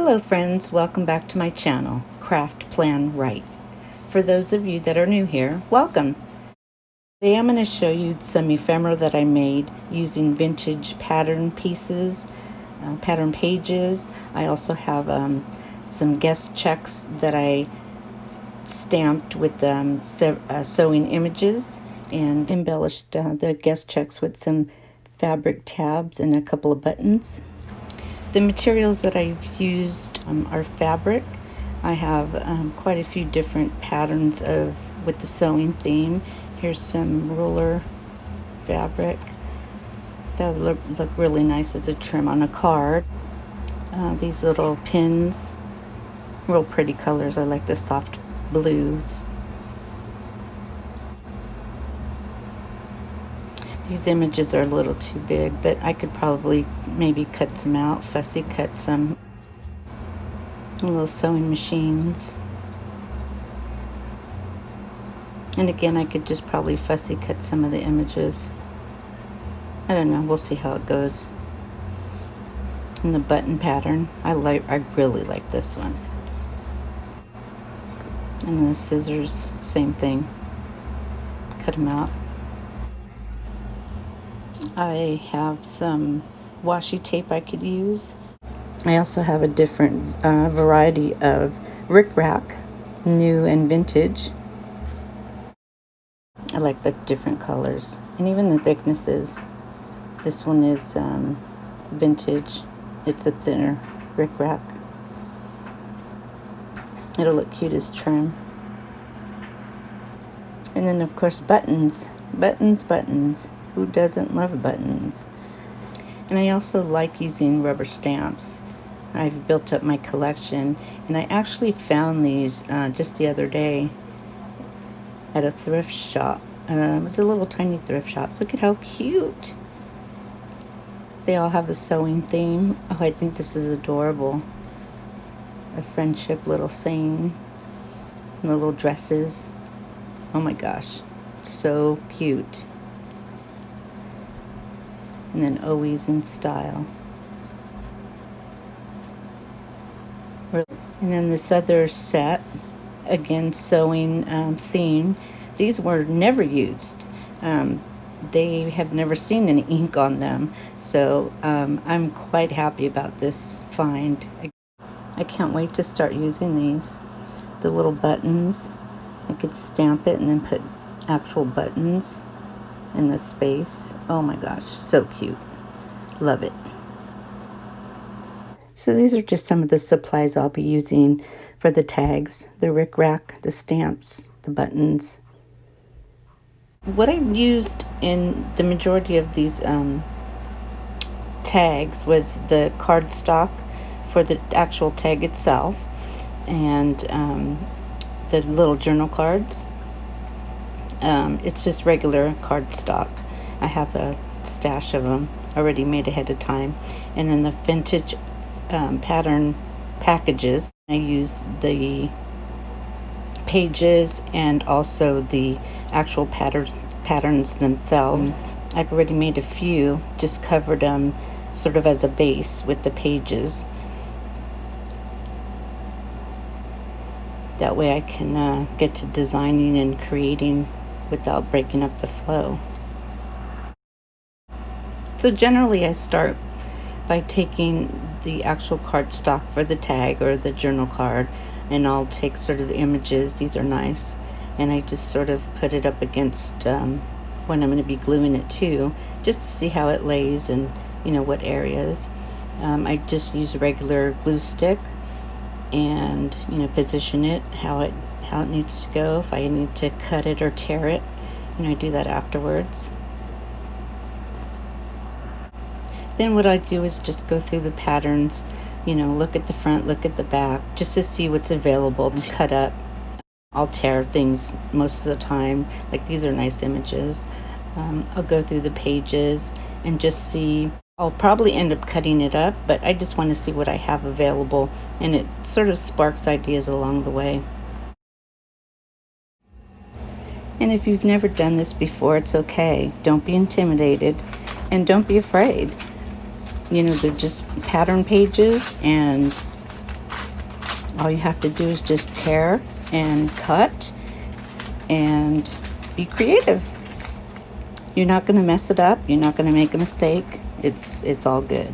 Hello friends, welcome back to my channel, Craft Plan Right. For those of you that are new here, welcome. Today I'm going to show you some ephemera that I made using vintage pattern pieces, pattern pages. I also have some guest checks that I stamped with sewing images and embellished the guest checks with some fabric tabs and a couple of buttons. The materials that I've used are fabric. I have quite a few different patterns with the sewing theme. Here's some ruler fabric. That would look really nice as a trim on a card. These little pins, real pretty colors. I like the soft blues. These images are a little too big, but I could probably maybe cut some out, fussy cut some. Little sewing machines. And again, I could just probably fussy cut some of the images. I don't know, we'll see how it goes. And the button pattern, I really like this one. And the scissors, same thing. Cut them out. I have some washi tape I could use. I also have a different variety of rickrack, new and vintage. I like the different colors and even the thicknesses. This one is vintage. It's a thinner rickrack. It'll look cute as trim. And then of course buttons. Buttons. Who doesn't love buttons? And I also like using rubber stamps. I've built up my collection, and I actually found these just the other day at a thrift shop. It's a little tiny thrift shop. Look at how cute. They all have a sewing theme. Oh, I think this is adorable. A friendship little saying. And the little dresses. Oh my gosh, so cute. And then always in style. And then this other set, again sewing theme. These were never used. They have never seen any ink on them, so I'm quite happy about this find. I can't wait to start using these. The little buttons, I could stamp it and then put actual buttons in the space. Oh my gosh, so cute. Love it. So these are just some of the supplies I'll be using for the tags, the rickrack, the stamps, the buttons. What I've used in the majority of these tags was the cardstock for the actual tag itself, and the little journal cards. It's just regular cardstock. I have a stash of them already made ahead of time. And then the vintage pattern packages, I use the pages and also the actual patterns themselves. I've already made a few, just covered them sort of as a base with the pages. That way I can get to designing and creating without breaking up the flow. So generally I start by taking the actual cardstock for the tag or the journal card, and I'll take sort of the images. These are nice, and I just sort of put it up against when I'm going to be gluing it to, just to see how it lays and what areas. I just use a regular glue stick and position it how it needs to go. If I need to cut it or tear it, I do that afterwards. Then what I do is just go through the patterns, look at the front, look at the back, just to see what's available to cut up. I'll tear things most of the time. Like these are nice images. I'll go through the pages and just see. I'll probably end up cutting it up, but I just want to see what I have available, and it sort of sparks ideas along the way. And if you've never done this before, it's okay. Don't be intimidated and don't be afraid. They're just pattern pages, and All you have to do is just tear and cut and be creative. You're not going to mess it up. You're not going to make a mistake. It's all good.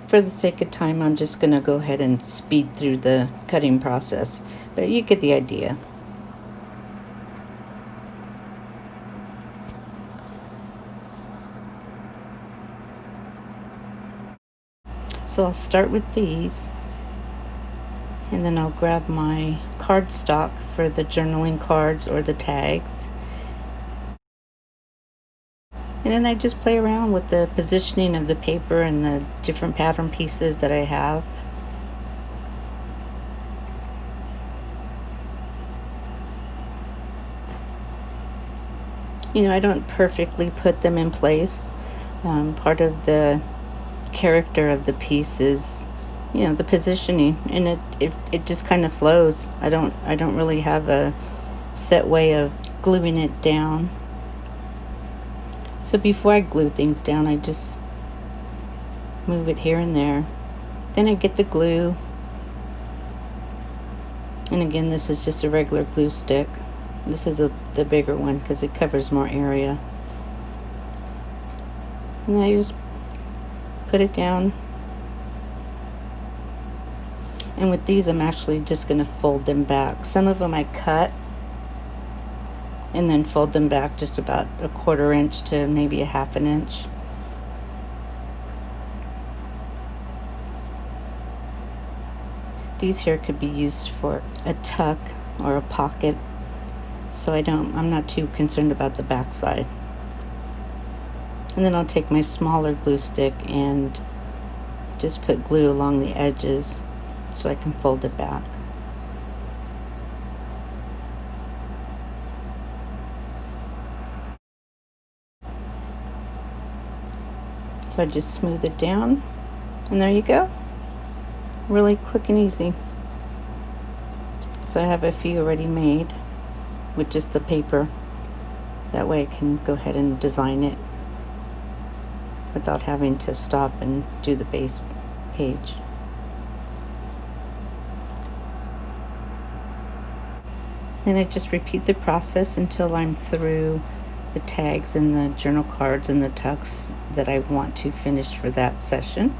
For the sake of time, I'm just going to go ahead and speed through the cutting process, but you get the idea. So I'll start with these, and then I'll grab my cardstock for the journaling cards or the tags. And then I just play around with the positioning of the paper and the different pattern pieces that I have. You know, I don't perfectly put them in place. Part of the character of the piece is, you know, the positioning, and it just kind of flows. I don't really have a set way of gluing it down. So before I glue things down, I just move it here and there. Then I get the glue. And again, this is just a regular glue stick. This is the bigger one because it covers more area. And then I just put it down. And with these, I'm actually just going to fold them back. Some of them I cut and then fold them back just about a 1/4 inch to maybe a 1/2 inch. These here could be used for a tuck or a pocket, so I'm not too concerned about the back side. And then I'll take my smaller glue stick and just put glue along the edges so I can fold it back. So I just smooth it down, and there you go. Really quick and easy. So I have a few already made with just the paper. That way I can go ahead and design it without having to stop and do the base page. Then I just repeat the process until I'm through the tags and the journal cards and the tucks that I want to finish for that session.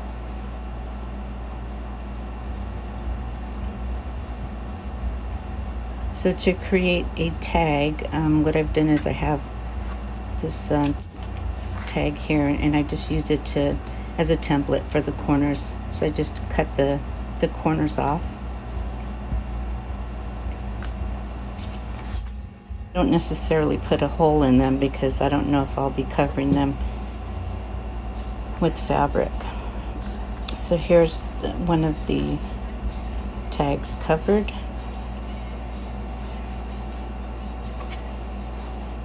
So to create a tag, what I've done is I have this tag here, and I just used it as a template for the corners. So I just cut the corners off. I don't necessarily put a hole in them because I don't know if I'll be covering them with fabric. So here's one of the tags covered,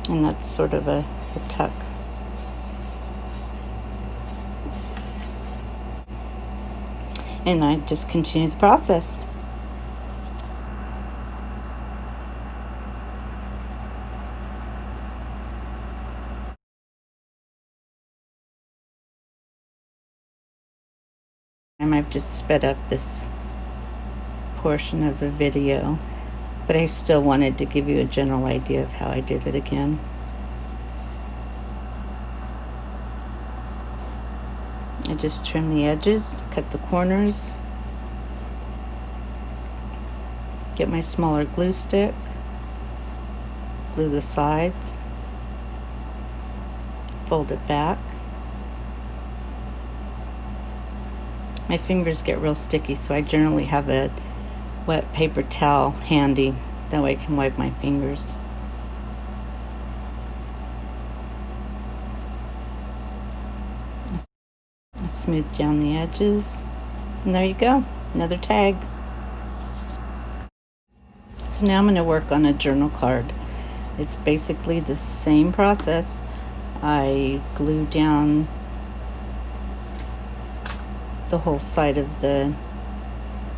and that's sort of a tuck. And I just continue the process. I've just sped up this portion of the video, but I still wanted to give you a general idea of how I did it again. I just trim the edges, cut the corners, get my smaller glue stick, glue the sides, fold it back. My fingers get real sticky, so I generally have a wet paper towel handy. That way I can wipe my fingers. I smooth down the edges, and there you go, another tag. So now I'm going to work on a journal card. It's basically the same process. I glue down the whole side of the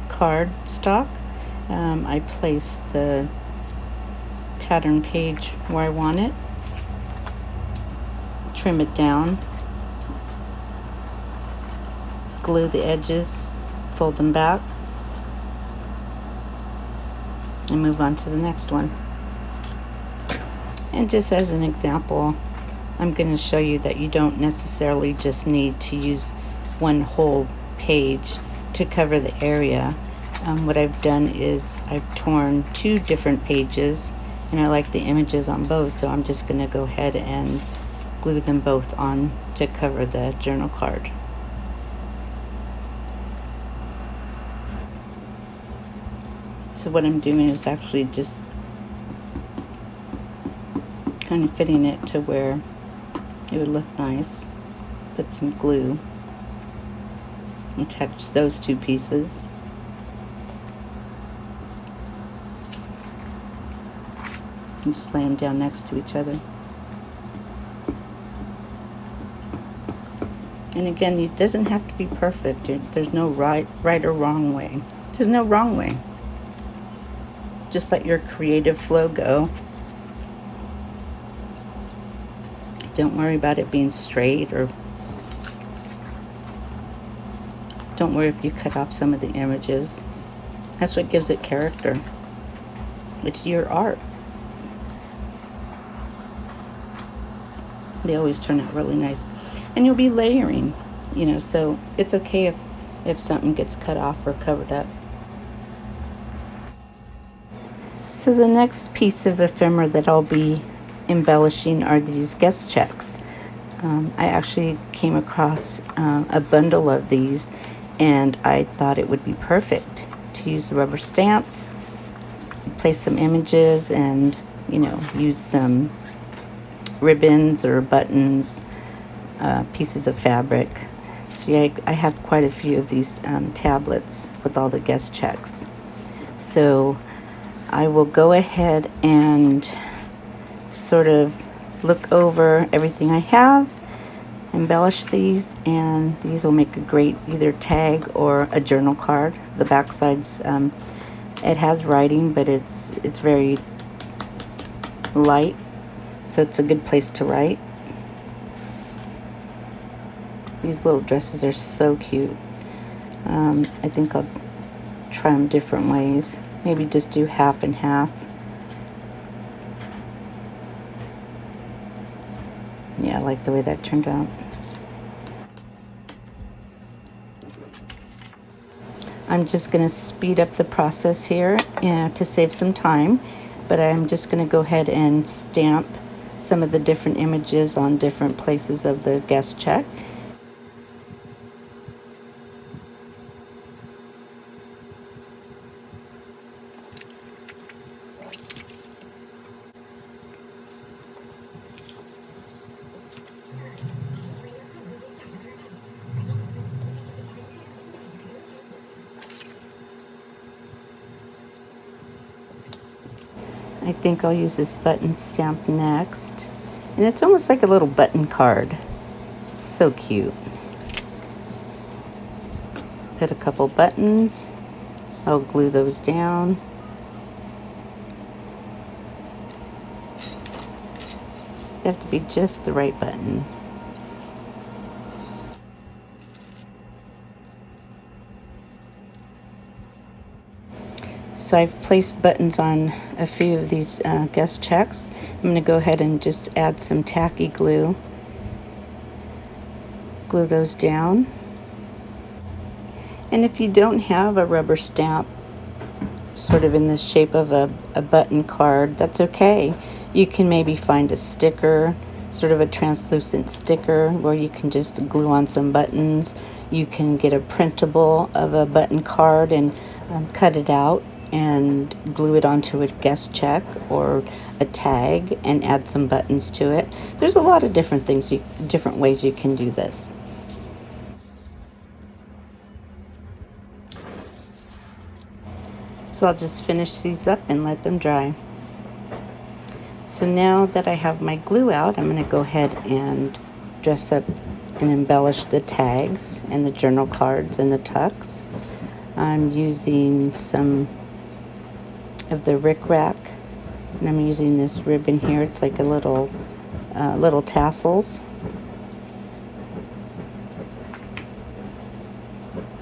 card stock. I place the pattern page where I want it, trim it down, glue the edges, fold them back, and move on to the next one. And just as an example, I'm going to show you that you don't necessarily just need to use one whole page to cover the area. What I've done is I've torn 2 different pages, and I like the images on both, so I'm just going to go ahead and glue them both on to cover the journal card. So what I'm doing is actually just kind of fitting it to where it would look nice. Put some glue, attach those 2 pieces. And just lay them down next to each other. And again, it doesn't have to be perfect. There's no right or wrong way. There's no wrong way. Just let your creative flow go. Don't worry about it being straight, or don't worry if you cut off some of the images. That's what gives it character. It's your art. They always turn out really nice. And you'll be layering, you know, so it's okay if something gets cut off or covered up. So the next piece of ephemera that I'll be embellishing are these guest checks. I actually came across a bundle of these, and I thought it would be perfect to use rubber stamps, place some images, and, you know, use some ribbons or buttons, pieces of fabric. So yeah, I have quite a few of these tablets with all the guest checks. So I will go ahead and sort of look over everything I have, embellish these, and these will make a great either tag or a journal card. The back side's it has writing, but it's very light, so it's a good place to write. These little dresses are so cute. I think I'll try them different ways. Maybe just do half and half. Yeah, I like the way that turned out. I'm just going to speed up the process here to save some time, but I'm just going to go ahead and stamp some of the different images on different places of the guest check. I think I'll use this button stamp next. And it's almost like a little button card. It's so cute. Put a couple buttons. I'll glue those down. They have to be just the right buttons. So I've placed buttons on a few of these guest checks. I'm going to go ahead and just add some tacky glue. Glue those down. And if you don't have a rubber stamp sort of in the shape of a button card, that's okay. You can maybe find a sticker, sort of a translucent sticker, where you can just glue on some buttons. You can get a printable of a button card and cut it out and glue it onto a guest check or a tag and add some buttons to it. There's a lot of different things, different ways you can do this. So I'll just finish these up and let them dry. So now that I have my glue out, I'm going to go ahead and dress up and embellish the tags and the journal cards and the tucks. I'm using some of the rickrack, and I'm using this ribbon here. It's like a little tassels.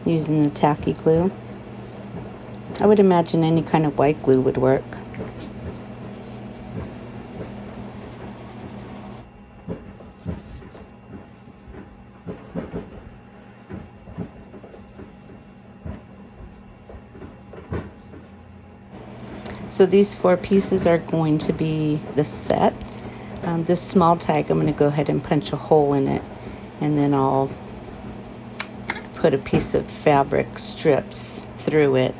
Using the tacky glue. I would imagine any kind of white glue would work. So these 4 pieces are going to be the set. This small tag, I'm going to go ahead and punch a hole in it, and then I'll put a piece of fabric strips through it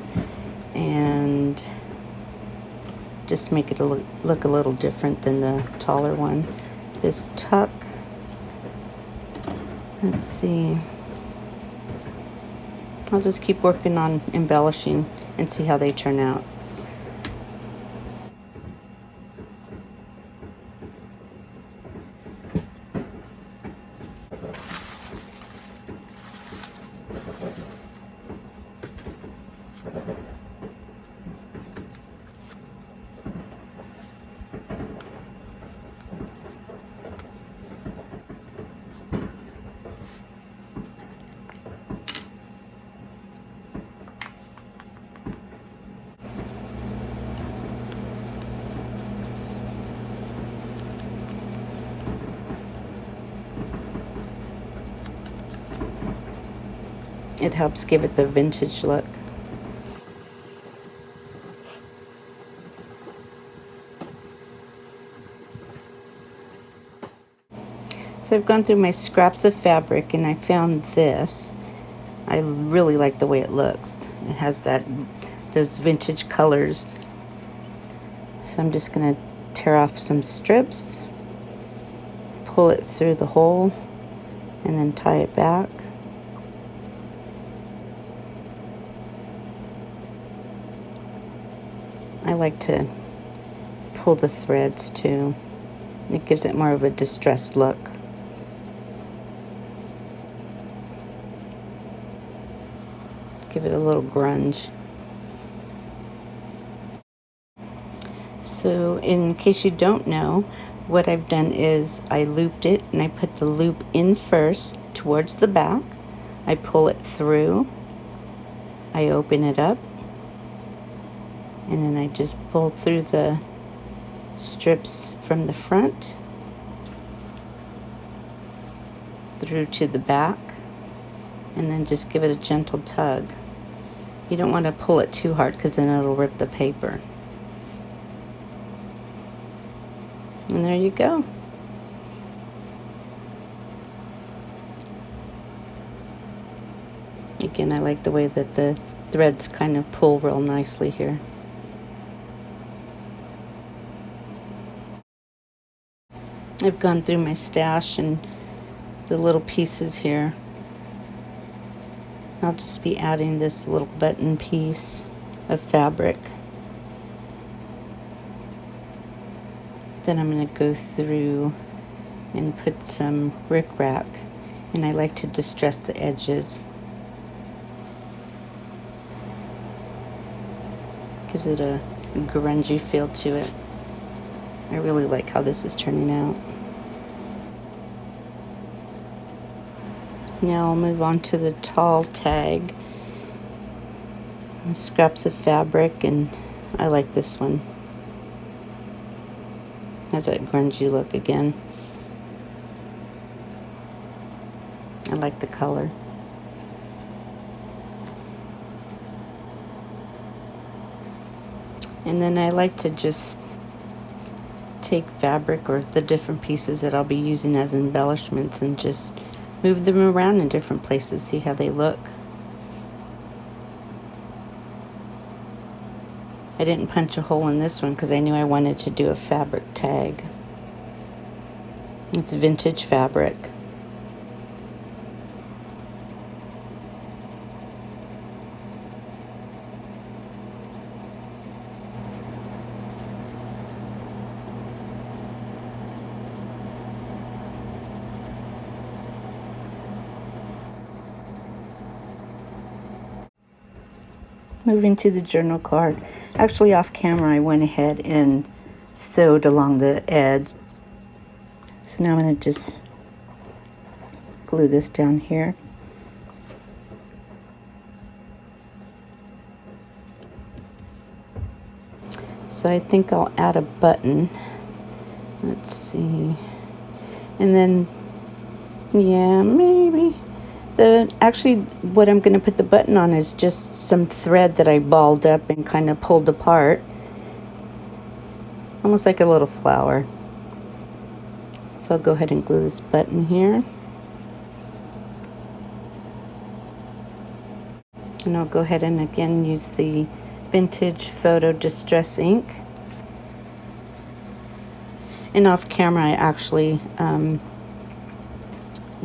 and just make it look a little different than the taller one. This tuck, let's see, I'll just keep working on embellishing and see how they turn out. It helps give it the vintage look. So I've gone through my scraps of fabric and I found this. I really like the way it looks. It has those vintage colors. So I'm just going to tear off some strips, pull it through the hole, and then tie it back. I like to pull the threads too. It gives it more of a distressed look. Give it a little grunge. So in case you don't know, what I've done is I looped it and I put the loop in first towards the back. I pull it through, I open it up, and then I just pull through the strips from the front through to the back, and then just give it a gentle tug. You don't want to pull it too hard because then it'll rip the paper. And there you go. Again, I like the way that the threads kind of pull real nicely here. I've gone through my stash and the little pieces here. I'll just be adding this little button piece of fabric. Then I'm going to go through and put some rickrack, and I like to distress the edges. Gives it a grungy feel to it. I really like how this is turning out. Now I'll move on to the tall tag. Scraps of fabric, and I like this one. Has that grungy look again. I like the color. And then I like to just take fabric or the different pieces that I'll be using as embellishments and just move them around in different places, see how they look. I didn't punch a hole in this one because I knew I wanted to do a fabric tag. It's vintage fabric. Moving to the journal card. Actually, off camera, I went ahead and sewed along the edge. So now I'm going to just glue this down here. So I think I'll add a button. Let's see. And then, yeah, maybe. Actually, what I'm going to put the button on is just some thread that I balled up and kind of pulled apart. Almost like a little flower. So I'll go ahead and glue this button here. And I'll go ahead and again use the vintage photo distress ink. And off camera I actually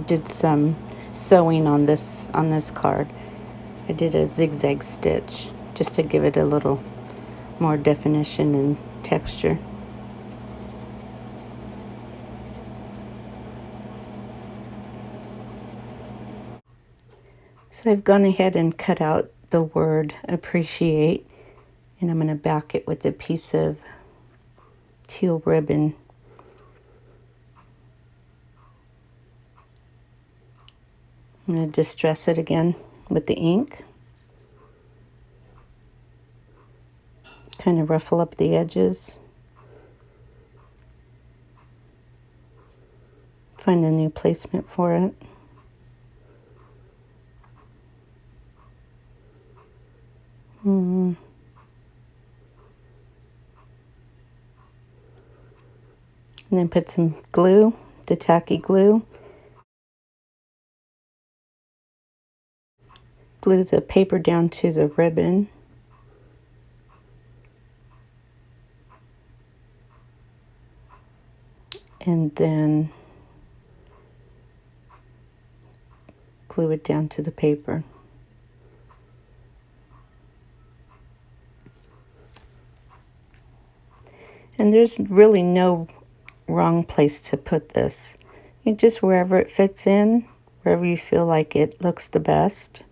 did some sewing on this card. I did a zigzag stitch just to give it a little more definition and texture. So I've gone ahead and cut out the word appreciate, and I'm going to back it with a piece of teal ribbon. I'm going to distress it again with the ink. Kind of ruffle up the edges. Find a new placement for it. And then put some glue, the tacky glue. Glue the paper down to the ribbon. And then glue it down to the paper. And there's really no wrong place to put this. You just wherever it fits in, wherever you feel like it looks the best.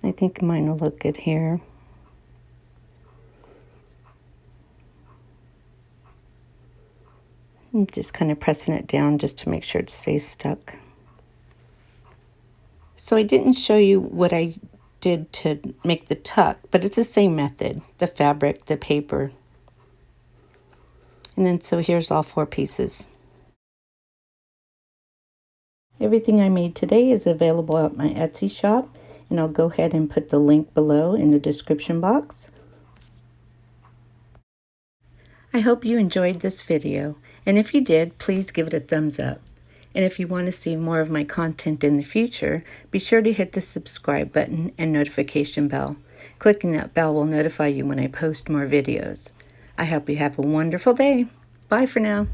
I think mine will look good here. I'm just kind of pressing it down just to make sure it stays stuck. So I didn't show you what I did to make the tuck, but it's the same method. The fabric, the paper. And then so here's all 4 pieces. Everything I made today is available at my Etsy shop, and I'll go ahead and put the link below in the description box. I hope you enjoyed this video, and if you did, please give it a thumbs up. And if you want to see more of my content in the future, be sure to hit the subscribe button and notification bell. Clicking that bell will notify you when I post more videos. I hope you have a wonderful day. Bye for now.